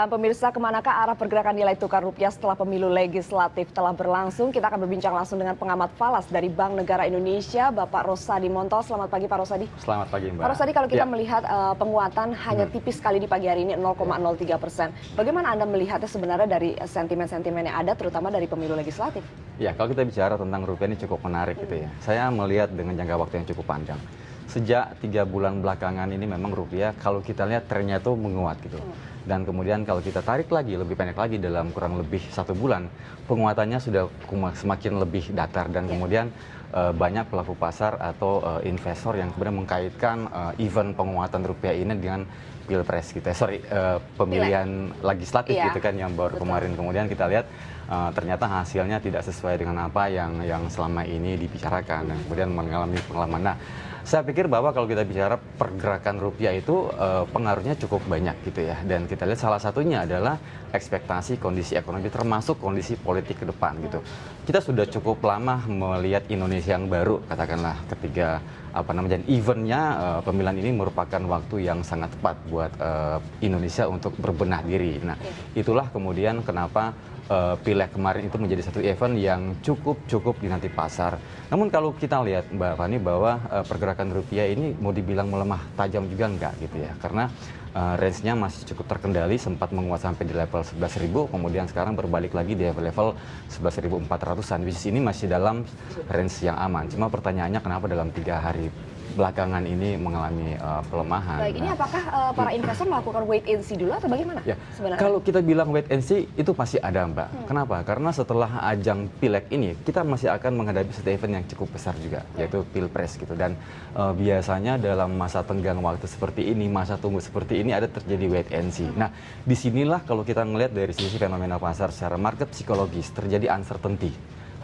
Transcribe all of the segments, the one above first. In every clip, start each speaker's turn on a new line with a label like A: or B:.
A: pemirsa, kemanakah arah pergerakan nilai tukar rupiah setelah pemilu legislatif telah berlangsung? Kita akan berbincang langsung dengan pengamat falas dari Bank Negara Indonesia, Bapak Rosadi Monto. Selamat pagi, Pak Rosadi.
B: Selamat pagi, Mbak.
A: Pak Rosadi, kalau kita melihat penguatan hanya tipis sekali di pagi hari ini, 0,03%. Bagaimana Anda melihatnya sebenarnya dari sentimen-sentimen yang ada, terutama dari pemilu legislatif?
B: Ya, kalau kita bicara tentang rupiah ini cukup menarik gitu ya. Saya melihat dengan jangka waktu yang cukup panjang. Sejak 3 bulan belakangan ini memang rupiah kalau kita lihat trennya itu menguat gitu. Dan kemudian kalau kita tarik lagi lebih pendek lagi dalam kurang lebih 1 bulan, penguatannya sudah semakin lebih datar dan kemudian banyak pelaku pasar atau investor yang kemudian mengkaitkan event penguatan rupiah ini dengan pilpres gitu. Pemilihan legislatif gitu kan yang baru kemarin. Kemudian kita lihat ternyata hasilnya tidak sesuai dengan apa yang selama ini dibicarakan dan kemudian mengalami pengalaman. Nah, saya pikir bahwa kalau kita bicara pergerakan rupiah itu pengaruhnya cukup banyak gitu ya. Dan kita lihat salah satunya adalah ekspektasi kondisi ekonomi termasuk kondisi politik ke depan gitu. Kita sudah cukup lama melihat Indonesia yang baru, katakanlah ketika eventnya pemilihan ini merupakan waktu yang sangat tepat buat Indonesia untuk berbenah diri. Nah, itulah kemudian kenapa Pileg kemarin itu menjadi satu event yang cukup dinanti pasar. Namun kalau kita lihat Mbak Fani bahwa pergerakan rupiah ini mau dibilang melemah tajam juga enggak gitu ya. Karena range-nya masih cukup terkendali, sempat menguat sampai di level 11.000, kemudian sekarang berbalik lagi di level 11.400-an. Bisnis ini masih dalam range yang aman. Cuma pertanyaannya kenapa dalam 3 hari belakangan ini mengalami pelemahan.
A: Baik, ini apakah para investor melakukan wait and see dulu atau bagaimana sebenarnya?
B: Kalau kita bilang wait and see itu pasti ada, Mbak. Kenapa? Karena setelah ajang Pileg ini kita masih akan menghadapi satu event yang cukup besar juga, yaitu Pilpres gitu. Dan biasanya dalam masa tenggang waktu seperti ini, masa tunggu seperti ini ada terjadi wait and see. Nah, disinilah kalau kita melihat dari sisi fenomena pasar secara market psikologis terjadi uncertainty,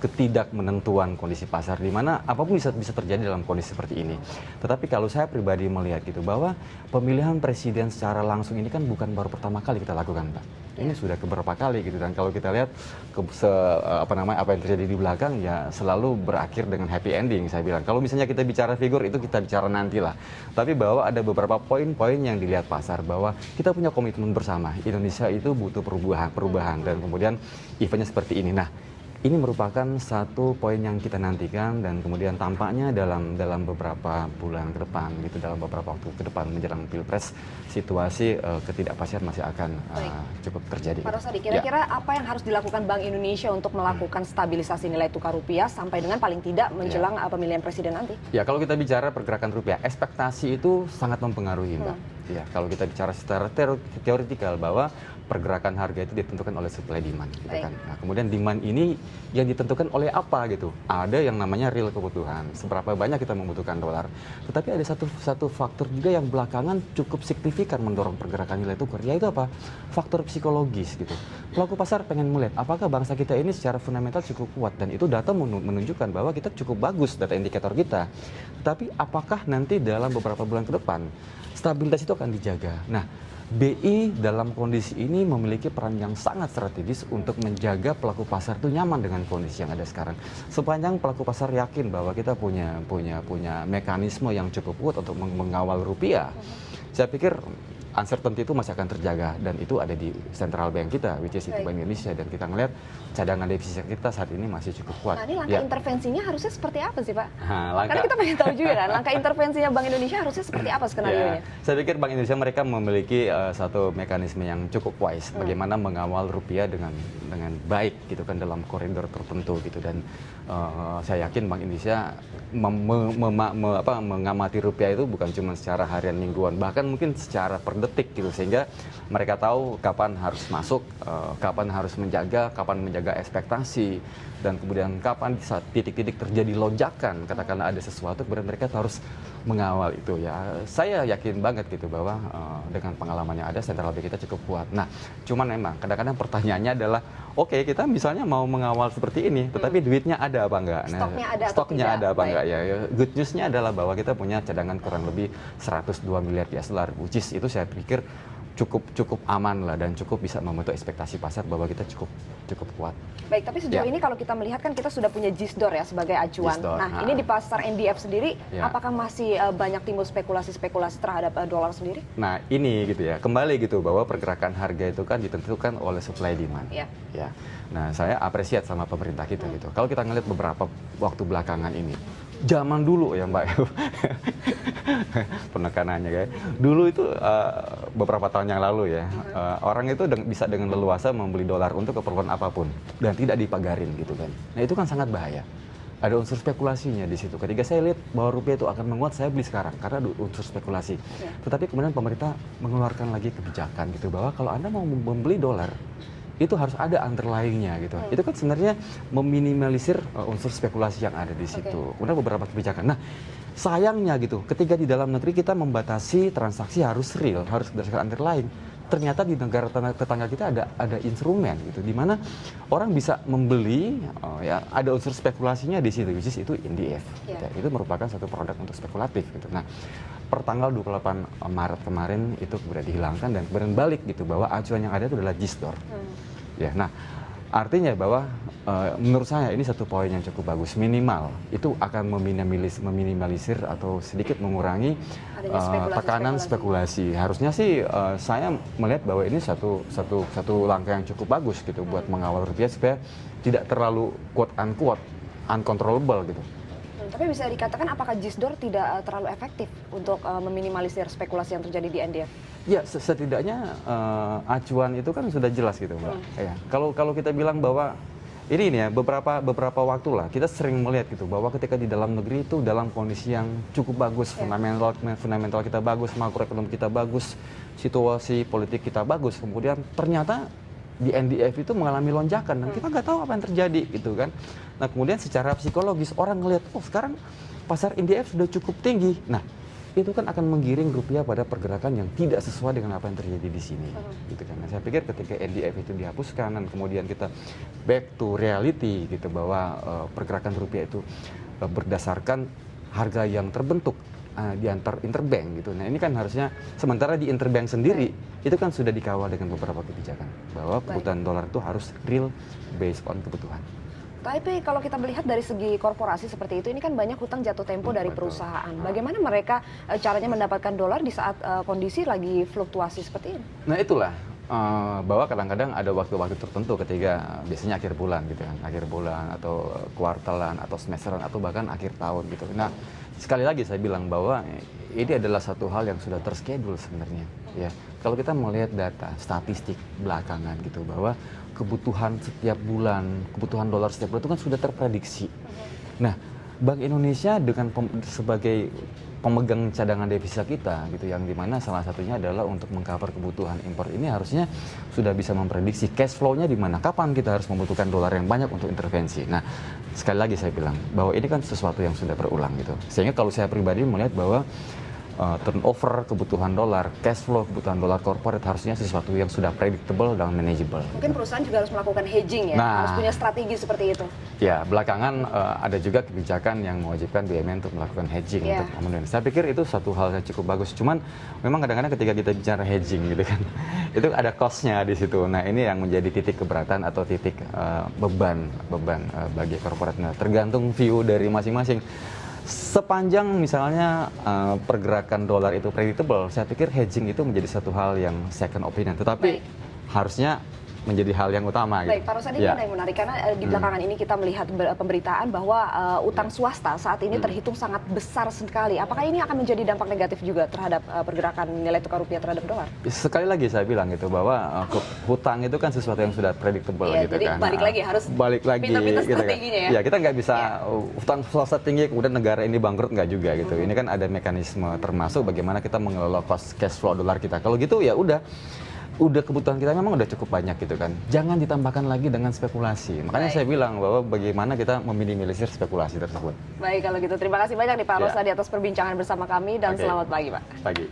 B: ketidakmenentuan kondisi pasar di mana apapun bisa terjadi dalam kondisi seperti ini. Tetapi kalau saya pribadi melihat gitu bahwa pemilihan presiden secara langsung ini kan bukan baru pertama kali kita lakukan, Pak. Ini sudah keberapa kali gitu, dan kalau kita lihat apa yang terjadi di belakang ya selalu berakhir dengan happy ending, saya bilang. Kalau misalnya kita bicara figur itu kita bicara nanti lah. Tapi bahwa ada beberapa poin-poin yang dilihat pasar bahwa kita punya komitmen bersama. Indonesia itu butuh perubahan dan kemudian eventnya seperti ini. Nah, ini merupakan satu poin yang kita nantikan dan kemudian tampaknya dalam beberapa bulan ke depan gitu, dalam beberapa waktu ke depan menjelang Pilpres, situasi ketidakpastian masih akan cukup terjadi.
A: Pak Rosadi, kira-kira apa yang harus dilakukan Bank Indonesia untuk melakukan stabilisasi nilai tukar rupiah sampai dengan paling tidak menjelang pemilihan presiden nanti? Ya,
B: kalau kita bicara pergerakan rupiah, ekspektasi itu sangat mempengaruhi, Mbak. Ya, kalau kita bicara secara teoretikal bahwa pergerakan harga itu ditentukan oleh supply demand gitu kan. Nah, kemudian demand ini yang ditentukan oleh apa gitu. Ada yang namanya real kebutuhan, seberapa banyak kita membutuhkan dolar. Tetapi ada satu faktor juga yang belakangan cukup signifikan mendorong pergerakan nilai tukar, yaitu apa? Faktor psikologis gitu. Pelaku pasar pengen melihat apakah bangsa kita ini secara fundamental cukup kuat, dan itu data menunjukkan bahwa kita cukup bagus data indikator kita. Tapi apakah nanti dalam beberapa bulan ke depan stabilitas itu akan dijaga? Nah, BI dalam kondisi ini memiliki peran yang sangat strategis untuk menjaga pelaku pasar itu nyaman dengan kondisi yang ada sekarang. Sepanjang pelaku pasar yakin bahwa kita punya mekanisme yang cukup kuat untuk mengawal rupiah, saya pikir uncertainty itu masih akan terjaga, dan itu ada di central bank kita, which is itu Bank Indonesia, dan kita ngelihat cadangan devisa kita saat ini masih cukup kuat.
A: Nah, ini langkah intervensinya harusnya seperti apa sih, Pak? Karena kita pengen tahu juga kan, langkah intervensinya Bank Indonesia harusnya seperti apa skenario-nya?
B: Saya pikir Bank Indonesia mereka memiliki satu mekanisme yang cukup wise, bagaimana mengawal rupiah dengan baik gitu kan dalam koridor tertentu gitu, dan saya yakin Bank Indonesia mengamati rupiah itu bukan cuma secara harian, mingguan, bahkan mungkin secara per detik gitu, sehingga mereka tahu kapan harus masuk, kapan harus menjaga, kapan menjaga ekspektasi, dan kemudian kapan di saat titik-titik terjadi lonjakan, katakanlah ada sesuatu, kemudian mereka harus mengawal itu ya. Saya yakin banget gitu bahwa dengan pengalaman yang ada, central bank kita cukup kuat. Nah, cuman memang kadang-kadang pertanyaannya adalah, oke, kita misalnya mau mengawal seperti ini, tetapi duitnya ada apa enggak? Nah, stoknya ada apa enggak ya? Good news-nya adalah bahwa kita punya cadangan kurang lebih 102 miliar US dollar, which is itu saya pikir cukup aman lah dan cukup bisa membentuk ekspektasi pasar bahwa kita cukup kuat.
A: Baik, tapi sejauh ini kalau kita melihat kan kita sudah punya GISDOR ya sebagai acuan.
B: GISDOR,
A: Nah, ini di pasar NDF sendiri,
B: Ya.
A: apakah masih banyak timbul spekulasi-spekulasi terhadap dolar sendiri?
B: Nah ini gitu ya, kembali gitu bahwa pergerakan harga itu kan ditentukan oleh supply demand.
A: Ya.
B: Ya. Nah saya apresiat sama pemerintah kita gitu. Kalau kita ngelihat beberapa waktu belakangan ini, zaman dulu ya Mbak, penekanannya kayak dulu itu beberapa tahun yang lalu ya, orang itu bisa dengan leluasa membeli dolar untuk keperluan apapun dan tidak dipagarin gitu kan. Nah itu kan sangat bahaya. Ada unsur spekulasinya di situ. Ketika saya lihat bahwa rupiah itu akan menguat, saya beli sekarang karena ada unsur spekulasi.
A: Ya.
B: Tetapi kemudian pemerintah mengeluarkan lagi kebijakan gitu bahwa kalau Anda mau membeli dolar itu harus ada underlying-nya gitu. Itu kan sebenarnya meminimalisir unsur spekulasi yang ada di situ. Kemudian beberapa kebijakan. Nah, sayangnya gitu, ketika di dalam negeri kita membatasi transaksi harus real, harus berdasarkan underlying. Ternyata di negara tetangga kita ada instrumen gitu, di mana orang bisa membeli, ya ada unsur spekulasinya di situ, which is itu NDF.
A: Yeah.
B: Gitu. Itu merupakan satu produk untuk spekulatif gitu. Nah, per tanggal 28 Maret kemarin itu kemudian dihilangkan dan kemudian balik gitu bahwa acuan yang ada itu adalah GISDOR. Ya, nah artinya bahwa menurut saya ini satu poin yang cukup bagus, minimal itu akan meminimalisir atau sedikit mengurangi tekanan spekulasi. Harusnya sih saya melihat bahwa ini satu langkah yang cukup bagus gitu buat mengawal rupiah supaya tidak terlalu quote unquote uncontrollable gitu.
A: Tapi bisa dikatakan apakah GISDOR tidak terlalu efektif untuk meminimalisir spekulasi yang terjadi di NDF?
B: Ya, setidaknya acuan itu kan sudah jelas gitu, Mbak. Ya, kalau kita bilang bahwa ini ya beberapa waktu lah kita sering melihat gitu bahwa ketika di dalam negeri itu dalam kondisi yang cukup bagus, fundamental kita bagus, makroekonomi kita bagus, situasi politik kita bagus, kemudian ternyata di NDF itu mengalami lonjakan dan kita nggak tahu apa yang terjadi gitu kan. Nah kemudian secara psikologis orang ngelihat, oh sekarang pasar NDF sudah cukup tinggi. Nah itu kan akan menggiring rupiah pada pergerakan yang tidak sesuai dengan apa yang terjadi di sini, gitu kan. Nah, saya pikir ketika NDF itu dihapuskan dan kemudian kita back to reality gitu bahwa pergerakan rupiah itu berdasarkan harga yang terbentuk di antar interbank gitu. Nah ini kan harusnya sementara di interbank sendiri itu kan sudah dikawal dengan beberapa kebijakan bahwa kebutuhan dolar itu harus real based on kebutuhan.
A: Tapi kalau kita melihat dari segi korporasi seperti itu, ini kan banyak hutang jatuh tempo dari perusahaan. Bagaimana mereka caranya mendapatkan dolar di saat kondisi lagi fluktuasi seperti ini?
B: Nah itulah bahwa kadang-kadang ada waktu-waktu tertentu ketika biasanya akhir bulan gitu kan, akhir bulan atau kuartalan atau semesteran atau bahkan akhir tahun gitu. Nah sekali lagi saya bilang bahwa ini adalah satu hal yang sudah terschedule sebenarnya. Ya kalau kita melihat data statistik belakangan gitu bahwa kebutuhan setiap bulan, kebutuhan dolar setiap bulan itu kan sudah terprediksi. Nah, Bank Indonesia dengan sebagai pemegang cadangan devisa kita gitu, yang dimana salah satunya adalah untuk mengcover kebutuhan impor ini harusnya sudah bisa memprediksi cash flow-nya di mana, kapan kita harus membutuhkan dolar yang banyak untuk intervensi. Nah, sekali lagi saya bilang bahwa ini kan sesuatu yang sudah berulang gitu. Sehingga kalau saya pribadi melihat bahwa turnover kebutuhan dolar, cash flow kebutuhan dolar corporate harusnya sesuatu yang sudah predictable dan manageable.
A: Mungkin perusahaan juga harus melakukan hedging ya, harus punya strategi seperti itu.
B: Ya, belakangan ada juga kebijakan yang mewajibkan BUMN untuk melakukan hedging untuk kemudian. Saya pikir itu satu hal yang cukup bagus. Cuman memang kadang-kadang ketika kita bicara hedging gitu kan, itu ada cost-nya di situ. Nah ini yang menjadi titik keberatan atau titik beban bagi corporate. Nah, tergantung view dari masing-masing. Sepanjang misalnya pergerakan dolar itu predictable, saya pikir hedging itu menjadi satu hal yang second opinion. Tetapi harusnya menjadi hal yang utama.
A: Baik,
B: gitu.
A: Pak Rosadi, ini ada yang menarik karena di belakangan ini kita melihat pemberitaan bahwa utang swasta saat ini terhitung sangat besar sekali. Apakah ini akan menjadi dampak negatif juga terhadap pergerakan nilai tukar rupiah terhadap dolar?
B: Sekali lagi saya bilang gitu bahwa hutang itu kan sesuatu yang sudah predictable gitu
A: jadi
B: kan.
A: Balik lagi harus pintar-pintar
B: gitu
A: strateginya
B: kan. Ya kita nggak bisa hutang swasta tinggi kemudian negara ini bangkrut, nggak juga gitu. Ini kan ada mekanisme termasuk bagaimana kita mengelola cost cash flow dolar kita. Kalau gitu ya udah kebutuhan kita memang udah cukup banyak gitu kan. Jangan ditambahkan lagi dengan spekulasi. Makanya saya bilang bahwa bagaimana kita meminimalisir spekulasi tersebut.
A: Baik, kalau gitu terima kasih banyak nih Pak Rosadi atas perbincangan bersama kami dan selamat pagi Pak.
B: Pagi.